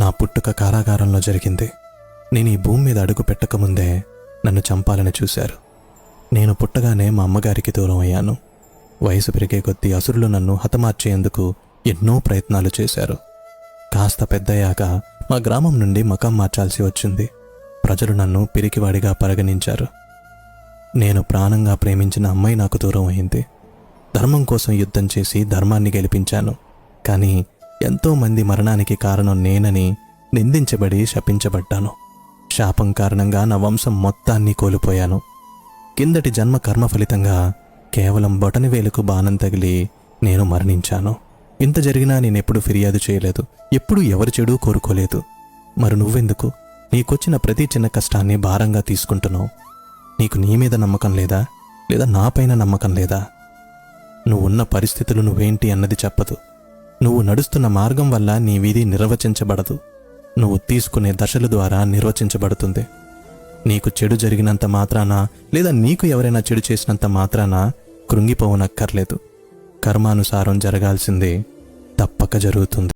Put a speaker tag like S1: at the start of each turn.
S1: నా పుట్టుక కారాగారంలో జరిగింది. నేను ఈ భూమి మీద అడుగు పెట్టకముందే నన్ను చంపాలని చూశారు. నేను పుట్టగానే మా అమ్మగారికి దూరం అయ్యాను. వయసు పెరిగే కొద్దీ అసురులు నన్ను హతమార్చేందుకు ఎన్నో ప్రయత్నాలు చేశారు. కాస్త పెద్దయ్యాక మా గ్రామం నుండి మకాం మార్చాల్సి వచ్చింది. ప్రజలు నన్ను పిరికివాడిగా పరిగణించారు. నేను ప్రాణంగా ప్రేమించిన అమ్మాయి నాకు దూరం అయింది. ధర్మం కోసం యుద్ధం చేసి ధర్మాన్ని గెలిపించాను. కానీ ఎంతోమంది మరణానికి కారణం నేనని నిందించబడి శపించబడ్డాను. శాపం కారణంగా నా వంశం మొత్తాన్ని కోల్పోయాను. కిందటి జన్మ కర్మ ఫలితంగా కేవలం బొటనవేలుకు బాణం తగిలి నేను మరణించాను. ఇంత జరిగినా నేనెప్పుడు ఫిర్యాదు చేయలేదు. ఎప్పుడూ ఎవరి చెడు కోరుకోలేదు. మరి నువ్వెందుకు నీకొచ్చిన ప్రతి చిన్న కష్టాన్ని భారంగా తీసుకుంటున్నావు? నీకు నీ మీద నమ్మకం లేదా? లేదా నాపైన నమ్మకం లేదా? నువ్వున్న పరిస్థితులు నువ్వేంటి అన్నది చెప్పదు. నువ్వు నడుస్తున్న మార్గం వల్ల నీ వీధి నిర్వచించబడదు. నువ్వు తీసుకునే దశల ద్వారా నిర్వచించబడుతుంది. నీకు చెడు జరిగినంత మాత్రాన లేదా నీకు ఎవరైనా చెడు చేసినంత మాత్రాన కృంగిపోవనక్కర్లేదు. కర్మానుసారం జరగాల్సిందే తప్పక జరుగుతుంది.